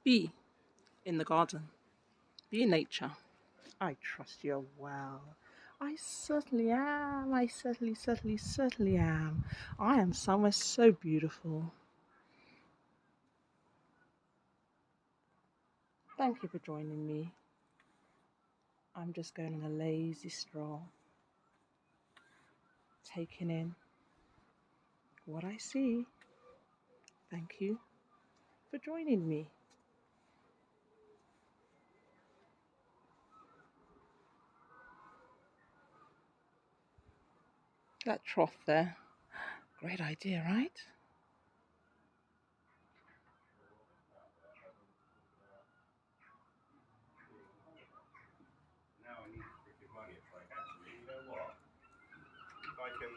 Be in the garden. Be in nature. I trust you well. I certainly am. I certainly am. I am somewhere so beautiful. Thank you for joining me. I'm just going on a lazy stroll, taking in what I see. Thank you for joining me. That trough there, great idea, right? Now I need freaking money. It's like, actually, you know what? If I can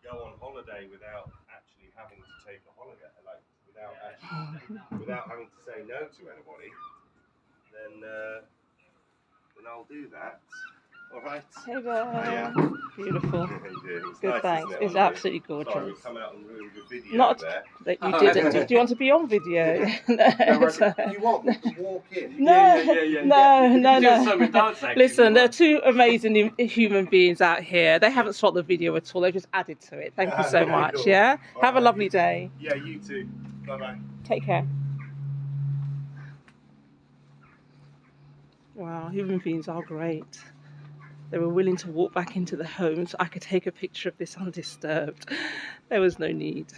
go on holiday without actually having to take a holiday, like without having to say no to anybody, then I'll do that. All right. Hey there. Yeah. Beautiful. It's Good, nice, thanks. isn't it, It's absolutely gorgeous. Sorry, we've come out and ruined your video Not there. that you didn't. Do you want to be on video? If you want, we can walk in. No, Do so with dogs, actually. Listen, there are two amazing human beings out here. They haven't shot the video at all. They've just added to it. Thank you so much. Cool. Yeah. All Have a right. lovely day. Yeah, you too. Bye-bye. Take care. Wow, human beings are great. They were willing to walk back into the home so I could take a picture of this undisturbed. There was no need.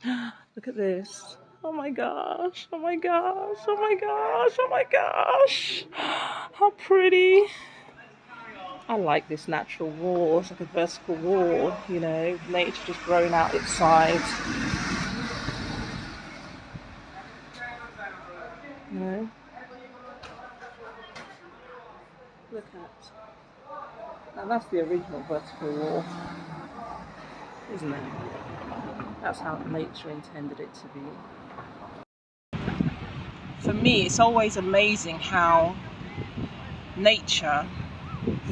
Look at this. Oh my gosh, oh my gosh, oh my gosh, oh my gosh. How pretty. I like this natural wall. It's like a vertical wall, you know, nature just growing out its sides. You know? Look at. Now that's the original vertical wall, isn't it? That's how nature intended it to be. For me, it's always amazing how nature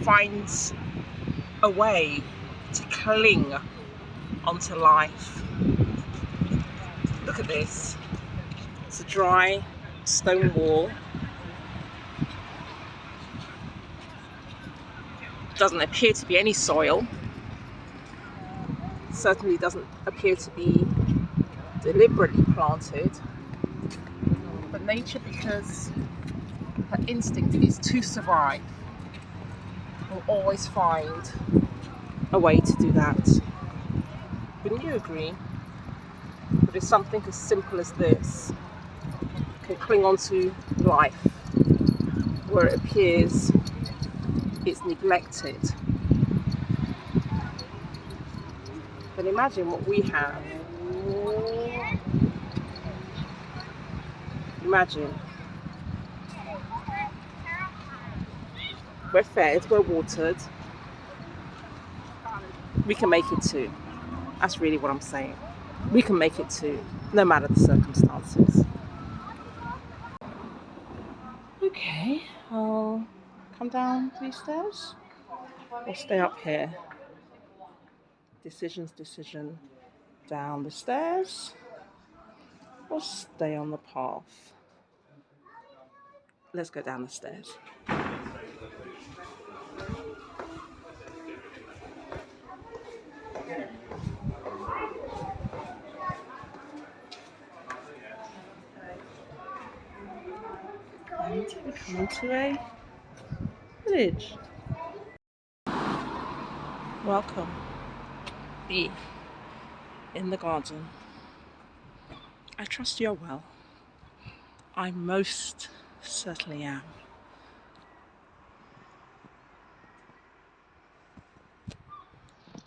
finds a way to cling onto life. Look at this. It's a dry stone wall. Doesn't appear to be any soil. Certainly doesn't appear to be deliberately planted. But nature, because her instinct is to survive, will always find a way to do that. Wouldn't you agree? But if something as simple as this can cling on to life where it appears it's neglected, then imagine what we have. Imagine. We're fed, we're watered. We can make it too. That's really what I'm saying. We can make it too, no matter the circumstances. Okay, I'll come down these stairs or stay up here. Decision. Down the stairs or stay on the path. Let's go down the stairs. And we're coming to a village. Welcome. Be in the garden. I trust you're well. I most certainly am.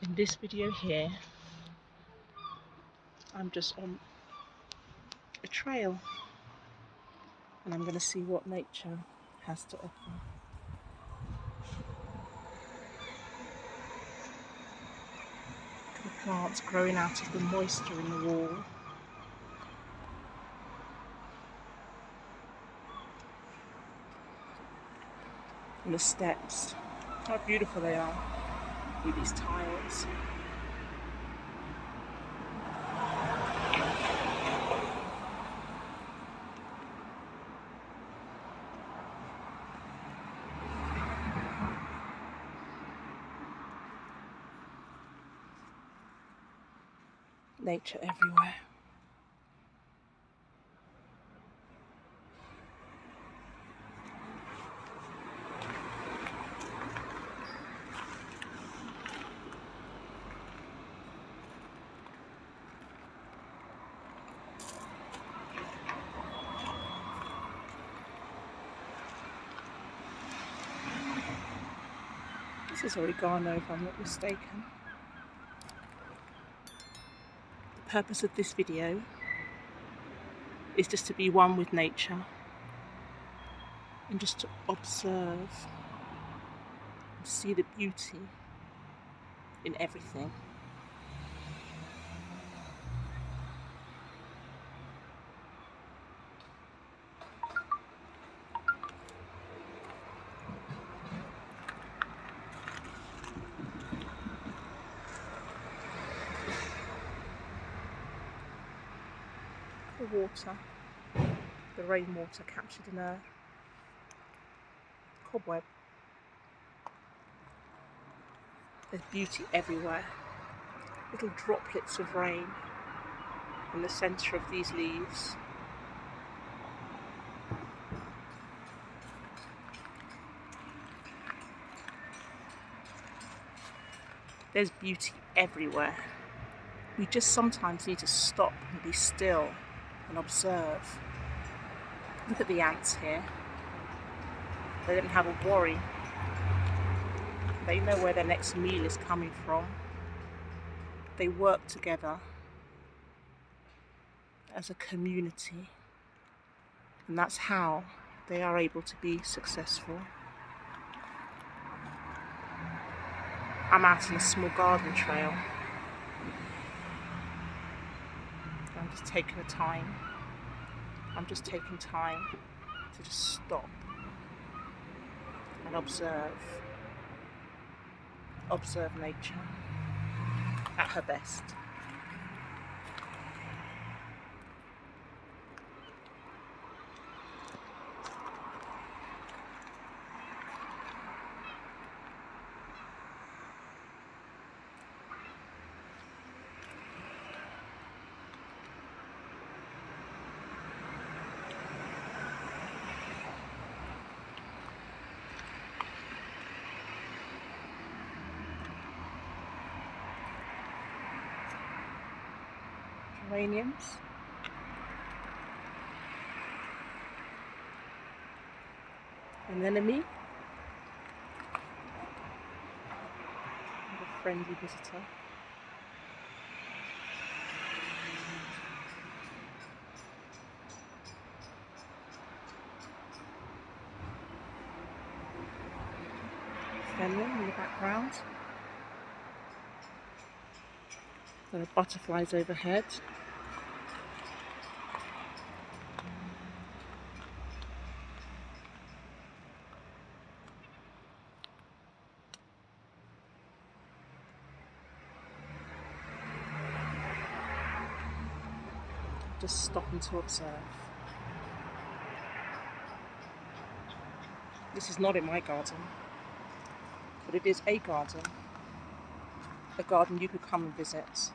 In this video here, I'm just on a trail and I'm going to see what nature has to offer. The plants growing out of the moisture in the wall. And the steps, how beautiful they are with these tiles. Nature everywhere. This is oregano, if I'm not mistaken. The purpose of this video is just to be one with nature and just to observe and see the beauty in everything. The water, the rainwater captured in a cobweb. There's beauty everywhere. Little droplets of rain in the centre of these leaves. There's beauty everywhere. We just sometimes need to stop and be still and observe. Look at the ants here. They don't have a worry. They know where their next meal is coming from. They work together as a community, and that's how they are able to be successful. I'm out in a small garden trail. I'm just taking the time. I'm just taking time to just stop and observe. Observe nature at her best. Geraniums. Anemone. And a friendly visitor. Fennel in the background. There are butterflies overhead. Just stopping to observe. This is not in my garden, but it is a garden you could come and visit.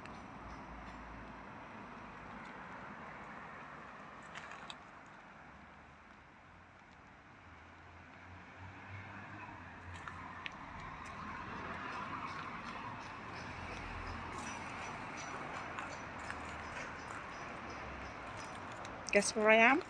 Guess where I am?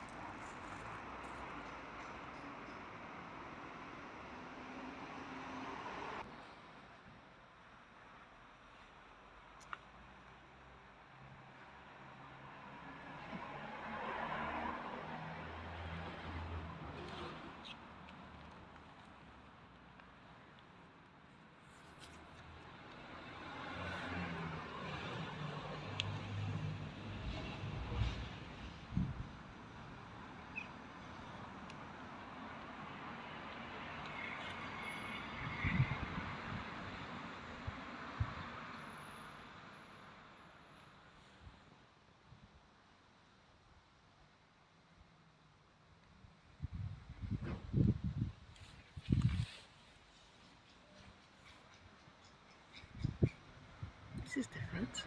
This is different.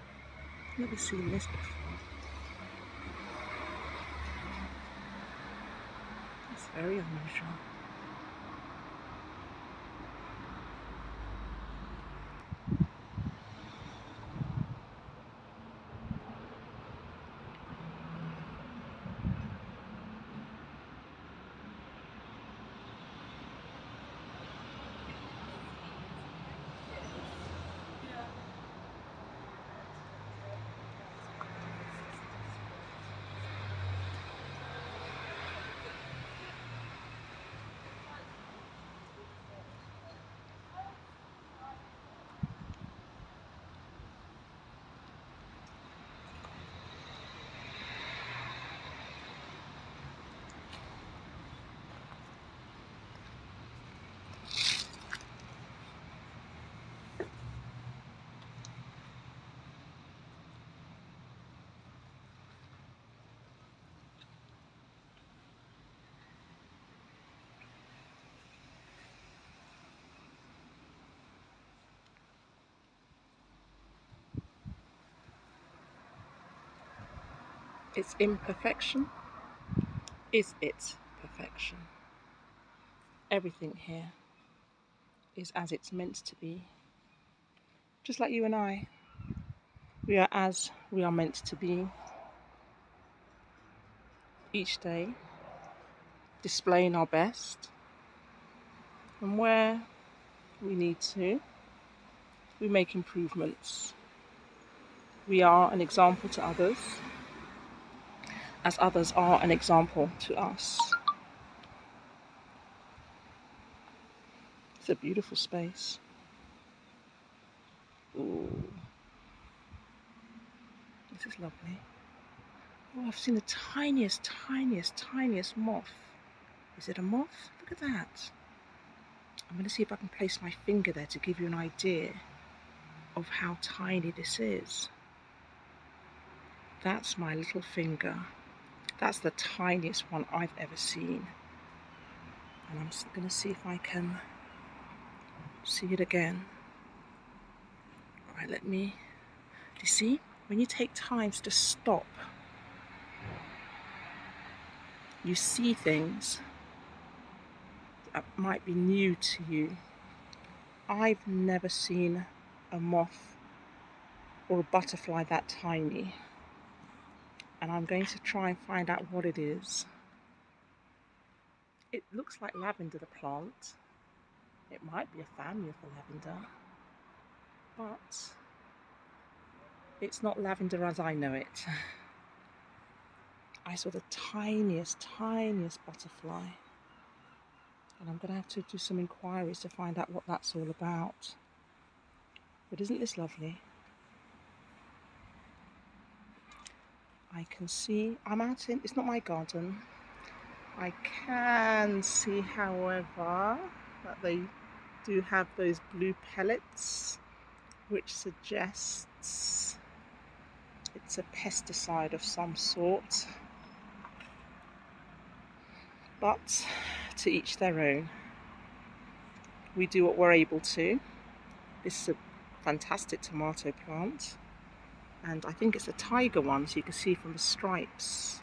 Never seen this before. It's very unusual. Its imperfection is its perfection. Everything here is as it's meant to be. Just like you and I. We are as we are meant to be. Each day, displaying our best. And where we need to, we make improvements. We are an example to others, as others are an example to us. It's a beautiful space. Ooh. This is lovely. Oh, I've seen the tiniest moth. Is it a moth? Look at that. I'm going to see if I can place my finger there to give you an idea of how tiny this is. That's my little finger. That's the tiniest one I've ever seen. And I'm going to see if I can see it again. Alright, do you see? When you take time to stop, you see things that might be new to you. I've never seen a moth or a butterfly that tiny. And I'm going to try and find out what it is. It looks like lavender, the plant. It might be a family of the lavender, but it's not lavender as I know it. I saw the tiniest butterfly, and I'm going to have to do some inquiries to find out what that's all about. But isn't this lovely? I can see, I'm out in, it's not my garden. I can see, however, that they do have those blue pellets, which suggests it's a pesticide of some sort. But to each their own. We do what we're able to. This is a fantastic tomato plant, and I think it's a tiger one, so you can see from the stripes.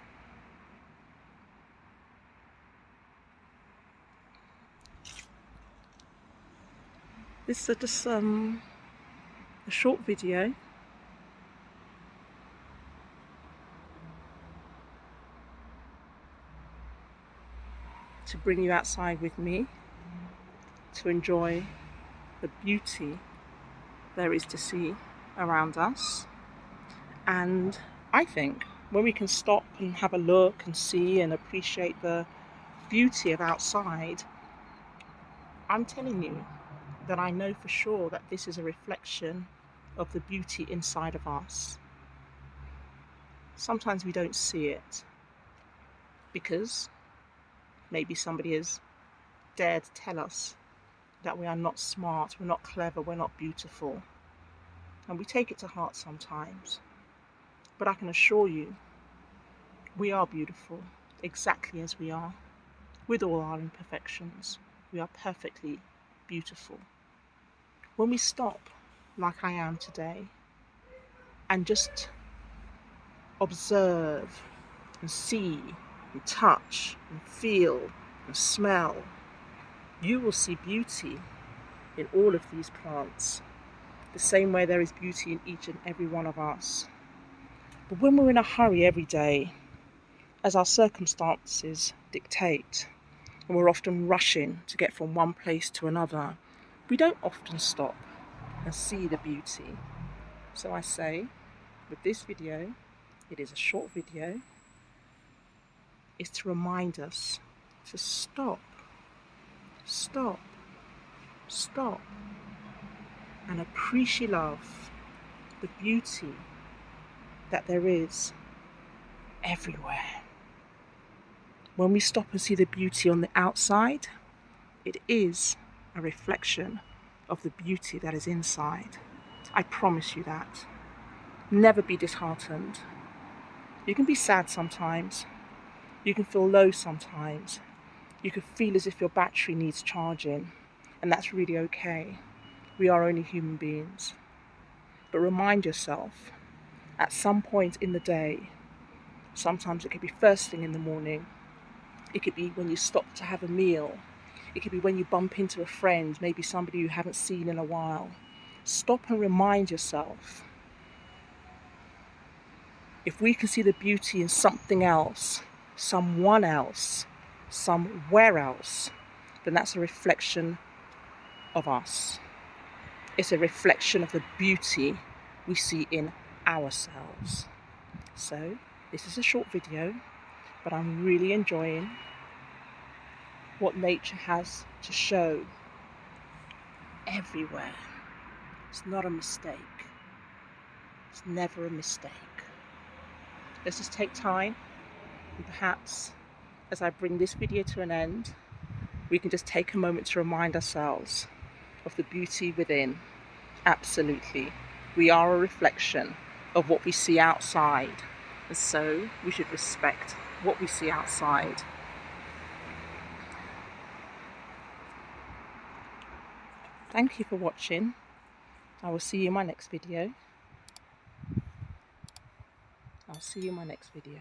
This is just a short video to bring you outside with me to enjoy the beauty there is to see around us. And I think when we can stop and have a look and see and appreciate the beauty of outside, I'm telling you that I know for sure that this is a reflection of the beauty inside of us. Sometimes we don't see it because maybe somebody has dared to tell us that we are not smart, we're not clever, we're not beautiful. And we take it to heart sometimes. But I can assure you, we are beautiful exactly as we are, with all our imperfections. We are perfectly beautiful. When we stop, like I am today, and just observe and see and touch and feel and smell, you will see beauty in all of these plants, the same way there is beauty in each and every one of us. But when we're in a hurry every day, as our circumstances dictate, and we're often rushing to get from one place to another, we don't often stop and see the beauty. So I say, with this video, it is a short video, is to remind us to stop, stop, stop, and appreciate love, the beauty that there is everywhere. When we stop and see the beauty on the outside, it is a reflection of the beauty that is inside. I promise you that. Never be disheartened. You can be sad sometimes. You can feel low sometimes. You can feel as if your battery needs charging, and that's really okay. We are only human beings. But remind yourself, at some point in the day, sometimes it could be first thing in the morning, it could be when you stop to have a meal, it could be when you bump into a friend, maybe somebody you haven't seen in a while. Stop and remind yourself, if we can see the beauty in something else, someone else, somewhere else, then that's a reflection of us. It's a reflection of the beauty we see in ourselves. So this is a short video, but I'm really enjoying what nature has to show everywhere. It's not a mistake. It's never a mistake. Let's just take time, and perhaps as I bring this video to an end, we can just take a moment to remind ourselves of the beauty within. Absolutely. We are a reflection of what we see outside, and so we should respect what we see outside. Thank you for watching. I will see you in my next video. I'll see you in my next video.